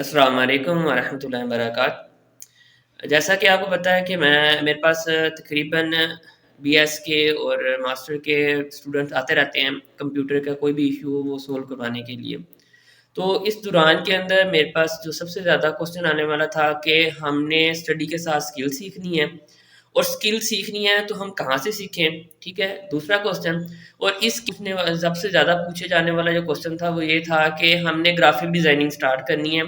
अस्सलाम वालेकुम वरहमतुल्लाहि वबरकातुहू। जैसा कि आपको पता है कि मेरे पास तकरीबन बीएस के और मास्टर के स्टूडेंट्स आते रहते हैं कंप्यूटर का कोई भी इशू हो वो सोल्व करवाने के लिए। तो इस दौरान के अंदर मेरे पास जो सबसे ज़्यादा क्वेश्चन आने वाला था कि हमने स्टडी के साथ स्किल सीखनी है और स्किल सीखनी है तो हम कहाँ से सीखें, ठीक है? दूसरा क्वेश्चन और इस पूछने वा सबसे ज़्यादा पूछे जाने वाला जो क्वेश्चन था वो ये था कि हमने ग्राफ़िक डिज़ाइनिंग स्टार्ट करनी है,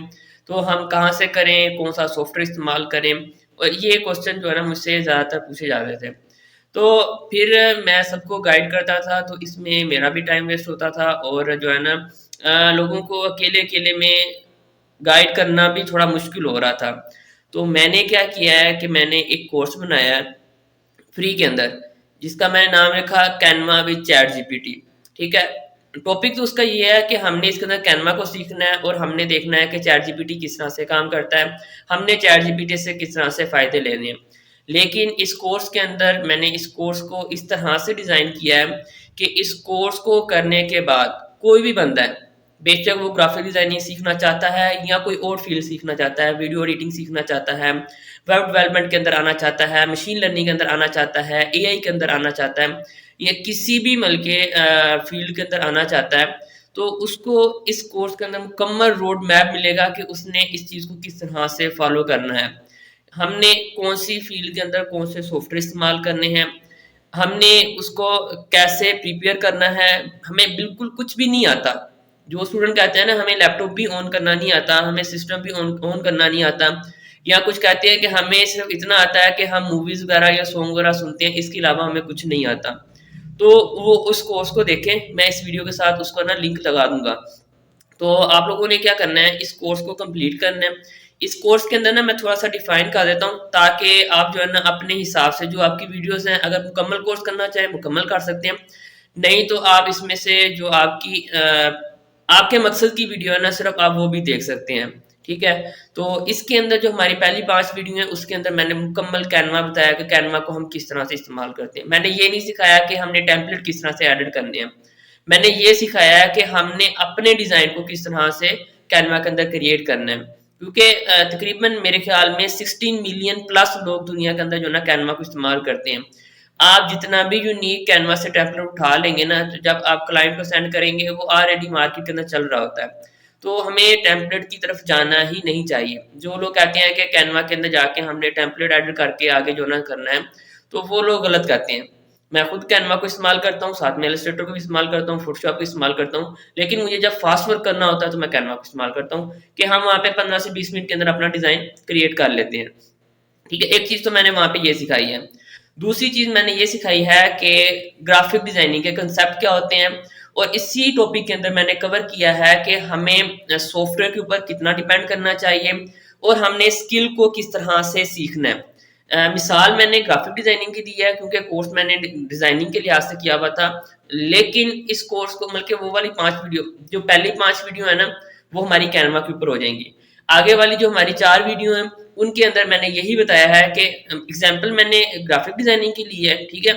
तो हम कहाँ से करें, कौन-सा सॉफ्टवेयर इस्तेमाल करें? और ये क्वेश्चन जो है ना मुझसे ज़्यादातर पूछे जा रहे थे। तो फिर मैं सबको गाइड करता था तो इसमें मेरा भी टाइम वेस्ट होता था और जो है ना लोगों को अकेले-अकेले में गाइड करना भी थोड़ा मुश्किल हो रहा था। तो मैंने क्या किया है कि मैंने एक कोर्स बनाया है फ्री के अंदर, जिसका मैंने नाम रखा कैनवा विद चैट जीपीटी, ठीक है? टॉपिक तो उसका ये है कि हमने इसके अंदर कैनवा को सीखना है और हमने देखना है कि चैट जीपीटी किस तरह से काम करता है, हमने चैट जीपीटी से किस तरह से फ़ायदे लेने हैं। लेकिन इस कोर्स के अंदर मैंने इस कोर्स को इस तरह से डिज़ाइन किया है कि इस कोर्स को करने के बाद कोई भी बंदा है, बेशक वो ग्राफिक डिज़ाइनिंग सीखना चाहता है या कोई और फ़ील्ड सीखना चाहता है, वीडियो एडिटिंग सीखना चाहता है, वेब डेवलपमेंट के अंदर आना चाहता है, मशीन लर्निंग के अंदर आना चाहता है, एआई के अंदर आना चाहता है या किसी भी फ़ील्ड के अंदर आना चाहता है, तो उसको इस कोर्स के अंदर मुकम्मल रोड मैप मिलेगा कि उसने इस चीज़ को किस तरह से फ़ॉलो करना है। हमने कौन-सी फ़ील्ड के अंदर कौन से सॉफ्टवेयर इस्तेमाल करने हैं, हमने उसको कैसे प्रिपेयर करना है, हमें बिल्कुल कुछ भी नहीं आता। जो स्टूडेंट कहते हैं ना हमें लैपटॉप भी ऑन करना नहीं आता, हमें सिस्टम भी ऑन ऑन करना नहीं आता या कुछ कहते हैं कि हमें सिर्फ़ इतना आता है कि हम मूवीज़ वगैरह या सॉन्ग वगैरह सुनते हैं, इसके अलावा हमें कुछ नहीं आता। तो वो उस कोर्स को देखें, मैं इस वीडियो के साथ उसका ना लिंक लगा दूँगा। तो आप लोगों ने क्या करना है, इस कोर्स को कंप्लीट करना है। इस कोर्स के अंदर ना मैं थोड़ा-सा डिफ़ाइन कर देता हूँ ताकि आप जो है ना अपने हिसाब से जो आपकी वीडियोज़ हैं अगर मुकम्मल कोर्स करना चाहें, मुकम्मल कर सकते हैं। नहीं तो आप इसमें से जो आपके मकसद की वीडियो है ना सिर्फ़ आप वो भी देख सकते हैं, ठीक है? तो इसके अंदर जो हमारी पहली 5 वीडियो हैं उसके अंदर मैंने मुकम्मल कैनवा बताया कि कैनवा को हम किस तरह से इस्तेमाल करते हैं। मैंने ये नहीं सिखाया कि हमने टेम्पलेट किस तरह से एडिट करने हैं। मैंने ये सिखाया है कि हमने अपने डिज़ाइन को किस तरह से कैनवा के अंदर क्रिएट करना है क्योंकि तकरीबन मेरे ख्याल में 16 मिलियन प्लस लोग दुनिया के अंदर जो है ना कैनवा को इस्तेमाल करते हैं। आप जितना भी यूनिक कैनवा से टेम्पलेट उठा लेंगे ना तो जब आप क्लाइंट को सेंड करेंगे वो ऑलरेडी मार्केट के अंदर चल रहा होता है। तो हमें टेम्पलेट की तरफ जाना ही नहीं चाहिए। जो लोग कहते हैं कि कैनवा के अंदर जाके हमने टेम्पलेट एडिट करके आगे जो ना करना है, तो वो लोग गलत कहते हैं। मैं खुद कैनवा को इस्तेमाल करता हूँ, साथ में इलस्ट्रेटर को भी इस्तेमाल करता हूँ, फ़ोटोशॉप को इस्तेमाल करता हूँ, लेकिन मुझे जब फ़ास्ट वर्क करना होता है तो मैं कैनवा को इस्तेमाल करता हूँ कि हम वहाँ पे 15 से 20 मिनट के अंदर अपना डिज़ाइन क्रिएट कर लेते हैं। ठीक है, एक चीज़ तो मैंने वहाँ पे ये सिखाई है। दूसरी चीज़ मैंने ये सिखाई है कि ग्राफ़िक डिज़ाइनिंग के कांसेप्ट क्या होते हैं और इसी टॉपिक के अंदर मैंने कवर किया है कि हमें सॉफ्टवेयर के ऊपर कितना डिपेंड करना चाहिए और हमने स्किल को किस तरह से सीखना है। मिसाल मैंने ग्राफ़िक डिज़ाइनिंग की दी है क्योंकि कोर्स मैंने डिज़ाइनिंग के लिहाज से किया हुआ था। लेकिन इस कोर्स को बल्कि वो वाली 5 वीडियो जो पहली 5 वीडियो है ना, वो हमारी कैनवा के ऊपर हो जाएँगी। आगे वाली जो हमारी 4 वीडियो हैं, उनके अंदर मैंने यही बताया है कि एग्ज़ाम्पल मैंने ग्राफ़िक डिज़ाइनिंग की ली है, ठीक है?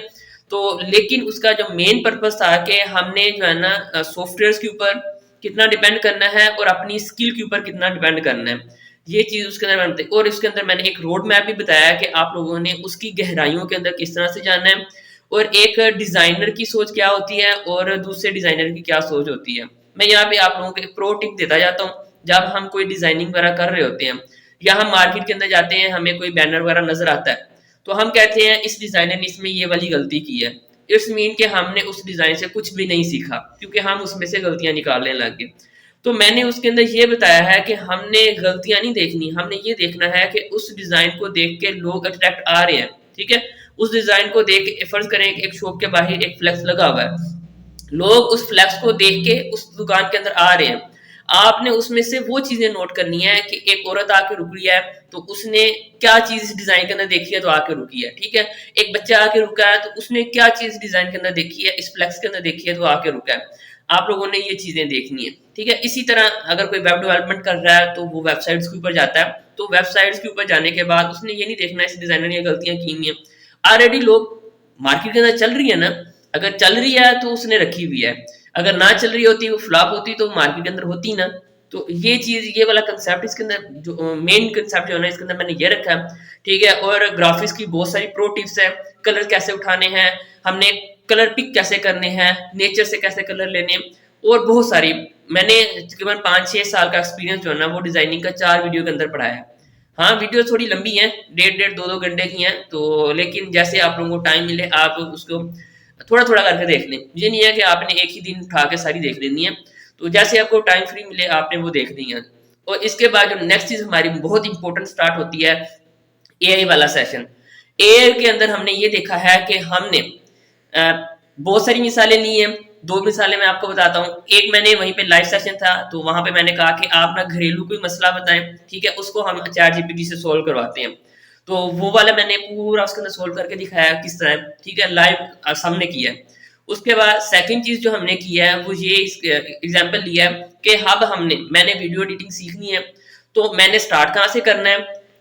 तो लेकिन उसका जो मेन पर्पज़ था कि हमने जो है ना सॉफ्टवेयर्स के ऊपर कितना डिपेंड करना है और अपनी स्किल के ऊपर कितना डिपेंड करना है। ये चीज़ उसके अंदर मैंने बताई और इसके अंदर मैंने एक रोड मैप भी बताया है कि आप लोगों ने उसकी गहराइयों के अंदर किस तरह से जाना है और एक डिज़ाइनर की सोच क्या होती है और दूसरे डिज़ाइनर की क्या सोच होती है। मैं यहाँ पे आप लोगों को एक प्रो टिप देता जाता हूँ, जब हम कोई डिज़ाइनिंग वगैरह कर रहे होते हैं या हम मार्केट के अंदर जाते हैं, हमें कोई बैनर वगैरह नज़र आता है, तो हम कहते हैं इस डिज़ाइनर ने इसमें ये वाली गलती की है। इट्स मीन कि हमने उस डिज़ाइन से कुछ भी नहीं सीखा क्योंकि हम उसमें से गलतियाँ निकालने लग गए। तो मैंने उसके अंदर ये बताया है कि हमने गलतियाँ नहीं देखनी, हमने ये देखना है कि उस डिज़ाइन को देख के लोग अट्रैक्ट आ रहे हैं, ठीक है? उस डिज़ाइन को देख के फ़र्ज़ करें कि एक शॉप के बाहर एक फ्लेक्स लगा हुआ है, लोग उस फ्लेक्स को देख के उस दुकान के अंदर आ रहे हैं। आपने उसमें से वो चीज़ें नोट करनी है कि एक औरत आके रुक रही है, तो उसने क्या चीज़ इस डिज़ाइन के अंदर देखी है तो आके रुकी है, ठीक है? एक बच्चा आके रुका है, तो उसने क्या चीज़ डिज़ाइन के अंदर देखी है, इस फ्लेक्स के अंदर देखी है तो आके रुका है। आप लोगों ने ये चीज़ें देखनी है, ठीक है? इसी तरह अगर कोई वेब डेवलपमेंट कर रहा है, तो वो वेबसाइट्स के ऊपर जाता है, तो वेबसाइट्स के ऊपर जाने के बाद उसने ये नहीं देखना है इस डिज़ाइनर ने ये गलतियाँ की हुई हैं। ऑलरेडी लोग मार्केट के अंदर चल रही है ना, अगर चल रही है तो उसने रखी हुई है, अगर ना चल रही होती वो फ्लॉप होती तो मार्केट के अंदर होती ना, تو یہ چیز یہ والا کنسیپٹ اس کے اندر جو مین کنسیپٹ جو ہے نا اس کے اندر میں نے یہ رکھا ہے، ٹھیک ہے. اور گرافکس کی بہت ساری پرو ٹپس ہیں، کلر کیسے اٹھانے ہیں، ہم نے کلر پک کیسے کرنے ہیں، نیچر سے کیسے کلر لینے، اور بہت ساری میں نے تقریباً 5-6 سال کا ایکسپیرینس جو ہے نا وہ ڈیزائننگ کا 4 ویڈیو کے اندر پڑھایا ہے. ہاں ویڈیو تھوڑی لمبی ہیں، 1.5-2 گھنٹے کی ہیں، تو لیکن جیسے آپ لوگوں کو ٹائم ملے آپ اس کو تھوڑا تھوڑا کر کے دیکھ لیں. یہ نہیں ہے کہ آپ نے ایک ہی دن اٹھا کے ساری دیکھ لینی ہے، تو جیسے آپ کو ٹائم فری ملے آپ نے وہ دیکھنی ہے. اور اس کے بعد جو نیکسٹ چیز ہماری بہت امپورٹنٹ اسٹارٹ ہوتی ہے، اے آئی والا سیشن. اے آئی کے اندر ہم نے یہ دیکھا ہے کہ ہم نے بہت ساری مثالیں لی ہیں. 2 مثالیں میں آپ کو بتاتا ہوں. ایک میں نے وہیں پہ لائیو سیشن تھا تو وہاں پہ میں نے کہا کہ آپ نا گھریلو کوئی مسئلہ بتائیں، ٹھیک ہے، اس کو ہم چیٹ جی پی ٹی سے سولو کرواتے ہیں. تو وہ والا میں نے پورا اس کے اندر سولو کر کے دکھایا کس طرح، ٹھیک ہے، لائیو سامنے کیا ہے. اس کے بعد سیکنڈ چیز جو ہم نے کیا ہے وہ یہ ایگزامپل لیا ہے کہ اب میں نے ویڈیو ایڈیٹنگ سیکھنی ہے، تو میں نے اسٹارٹ کہاں سے کرنا ہے،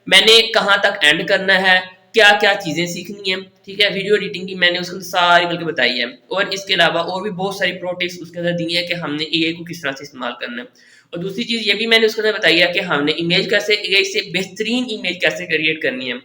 میں نے کہاں تک اینڈ کرنا ہے، کیا کیا چیزیں سیکھنی ہیں، ٹھیک ہے. ویڈیو ایڈیٹنگ کی میں نے اس کو ساری بلکہ بتائی ہے. اور اس کے علاوہ اور بھی بہت ساری پرو ٹپس اس کے اندر دی ہیں کہ ہم نے اے آئی کو کس طرح سے استعمال کرنا ہے. اور دوسری چیز یہ بھی میں نے اس کے اندر بتائی ہے کہ ہم نے امیج کیسے اے آئی سے بہترین امیج کیسے کریٹ کرنی ہے.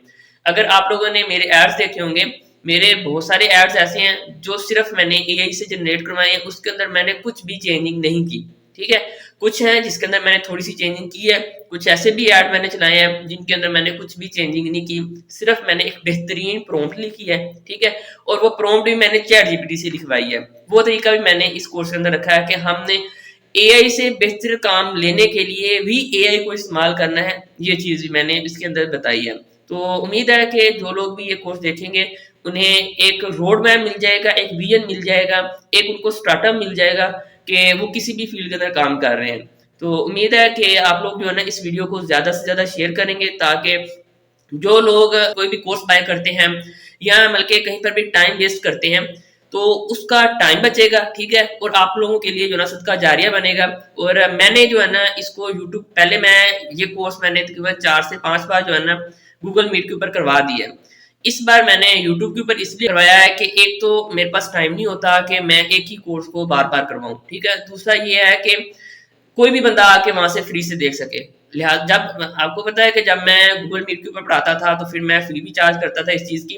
اگر آپ لوگوں نے میرے ایڈس دیکھے ہوں گے، میرے بہت سارے ایڈس ایسے ہیں جو صرف میں نے اے آئی سے جنریٹ کروائے ہیں، اس کے اندر میں نے کچھ بھی چینجنگ نہیں کی، ٹھیک ہے. کچھ ہیں جس کے اندر میں نے تھوڑی سی چینجنگ کی ہے، کچھ ایسے بھی ایڈ میں نے چلائے ہیں جن کے اندر میں نے کچھ بھی چینجنگ نہیں کی، صرف میں نے ایک بہترین پرومپٹ لکھی ہے، ٹھیک ہے. اور وہ پرومپٹ بھی میں نے چیٹ جی پی ٹی سے لکھوائی ہے. وہ طریقہ بھی میں نے اس کورس کے اندر رکھا ہے کہ ہم نے اے آئی سے بہتر کام لینے کے لیے بھی اے آئی کو استعمال کرنا ہے. یہ چیز بھی میں نے اس کے اندر بتائی ہے. تو امید ہے کہ جو لوگ بھی یہ کورس دیکھیں گے انہیں ایک روڈ میپ مل جائے گا، ایک ویژن مل جائے گا، ایک ان کو اسٹارٹ اپ مل جائے گا کہ وہ کسی بھی فیلڈ کے اندر کام کر رہے ہیں. تو امید ہے کہ آپ لوگ جو ہے نا اس ویڈیو کو زیادہ سے زیادہ شیئر کریں گے تاکہ جو لوگ کوئی بھی کورس بائی کرتے ہیں یا بلکہ کہیں پر بھی ٹائم ویسٹ کرتے ہیں تو اس کا ٹائم بچے گا، ٹھیک ہے، اور آپ لوگوں کے لیے جو ہے نا صدقہ جاریہ بنے گا. اور میں نے جو ہے نا اس کو یوٹیوب پہلے میں یہ کورس میں نے تقریباً 4 سے 5 بار جو ہے نا گوگل میٹ کے اوپر کروا دیا ہے. اس بار میں نے یوٹیوب کے اوپر اس لیے کروایا ہے کہ ایک تو میرے پاس ٹائم نہیں ہوتا کہ میں ایک ہی کورس کو بار بار کرواؤں، ٹھیک ہے. دوسرا یہ ہے کہ کوئی بھی بندہ آ کے وہاں سے فری سے دیکھ سکے. لہٰذا جب آپ کو پتا ہے کہ جب میں گوگل میٹ کے اوپر پڑھاتا تھا تو پھر میں فری بھی چارج کرتا تھا اس چیز کی،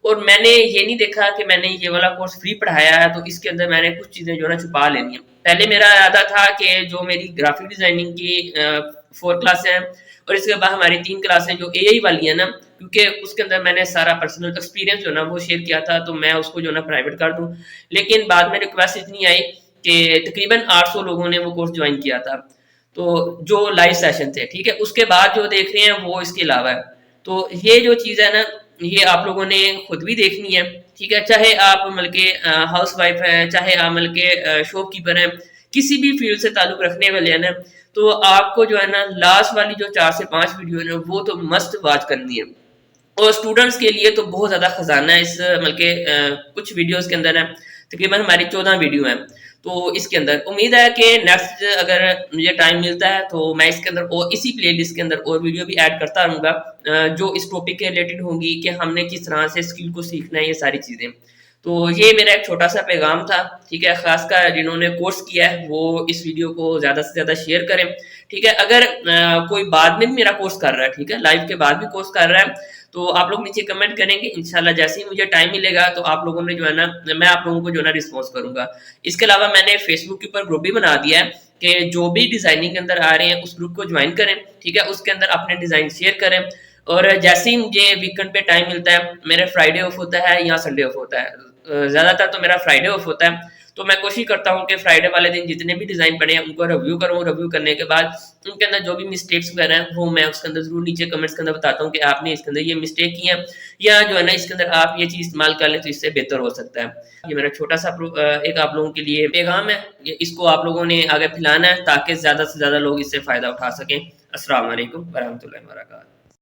اور میں نے یہ نہیں دیکھا کہ میں نے یہ والا کورس فری پڑھایا ہے تو اس کے اندر میں نے کچھ چیزیں جو ہے نا چھپا لینی ہیں. پہلے میرا ارادہ تھا کہ جو میری گرافک ڈیزائننگ کی 4 کلاسیں ہیں اور اس کے بعد ہماری 3 کلاسیں جو اے آئی والی ہیں نا، کیونکہ اس کے اندر میں نے سارا پرسنل ایکسپیرینس جو ہے نا وہ شیئر کیا تھا تو میں اس کو جو ہے نا پرائیویٹ کر دوں. لیکن بعد میں ریکویسٹ اتنی آئی کہ تقریباً 800 لوگوں نے وہ کورس جوائن کیا تھا، تو جو لائیو سیشن تھے، ٹھیک ہے. اس کے بعد جو دیکھ رہے ہیں وہ اس کے علاوہ ہے. تو یہ جو چیز ہے نا یہ آپ لوگوں نے خود بھی دیکھنی ہے، ٹھیک ہے. چاہے آپ بلکہ ہاؤس وائف ہیں، چاہے آپ بلکہ شاپ کیپر ہیں، کسی بھی فیلڈ سے تعلق رکھنے والے ہیں نا، تو آپ کو جو ہے نا لاسٹ والی جو 4 سے 5 ویڈیو ہے نا وہ تو مست واچ کرنی ہے. اور اسٹوڈنٹس کے لیے تو بہت زیادہ خزانہ ہے اس بلکہ کچھ ویڈیوز کے اندر ہے، تقریباً ہماری 14 ویڈیو ہیں. تو اس کے اندر امید ہے کہ نیکسٹ اگر مجھے ٹائم ملتا ہے تو میں اس کے اندر اور اسی پلے لسٹ کے اندر اور ویڈیو بھی ایڈ کرتا رہوں گا جو اس ٹاپک کے ریلیٹڈ ہوں گی کہ ہم نے کس طرح سے اسکل کو سیکھنا ہے، یہ ساری چیزیں. تو یہ میرا ایک چھوٹا سا پیغام تھا، ٹھیک ہے. خاص کر جنہوں نے کورس کیا ہے وہ اس ویڈیو کو زیادہ سے زیادہ شیئر کریں، ٹھیک ہے. اگر کوئی بعد میں بھی میرا کورس کر رہا ہے، ٹھیک ہے، لائیو کے بعد بھی کورس کر رہا ہے تو آپ لوگ نیچے کمنٹ کریں گے، انشاءاللہ جیسے ہی مجھے ٹائم ملے گا تو آپ لوگوں نے جو ہے نا میں آپ لوگوں کو جو ہے نا رسپانس کروں گا. اس کے علاوہ میں نے فیس بک کے اوپر گروپ بھی بنا دیا ہے کہ جو بھی ڈیزائننگ کے اندر آ رہے ہیں اس گروپ کو جوائن کریں، ٹھیک ہے. اس کے اندر اپنے ڈیزائن شیئر کریں. اور جیسے ہی مجھے ویکینڈ پہ ٹائم ملتا ہے، میرا فرائیڈے آف ہوتا ہے یا سنڈے آف ہوتا ہے، زیادہ تر تو میرا فرائیڈے آف ہوتا ہے، تو میں کوشش کرتا ہوں کہ فرائیڈے والے دن جتنے بھی ڈیزائن پڑے ہیں ان کو ریویو کروں. ریویو کرنے کے بعد ان کے اندر جو بھی مسٹیکس وغیرہ ہیں وہ میں اس کے اندر ضرور نیچے کمنٹس کے اندر بتاتا ہوں کہ آپ نے اس کے اندر یہ مسٹیک کی ہے یا جو ہے نا اس کے اندر آپ یہ چیز استعمال کر لیں تو اس سے بہتر ہو سکتا ہے. یہ میرا چھوٹا سا ایک آپ لوگوں کے لیے پیغام ہے، اس کو آپ لوگوں نے آگے پھیلانا ہے تاکہ زیادہ سے زیادہ لوگ اس سے فائدہ اٹھا سکیں. السلام علیکم ورحمۃ اللہ وبرکاتہ.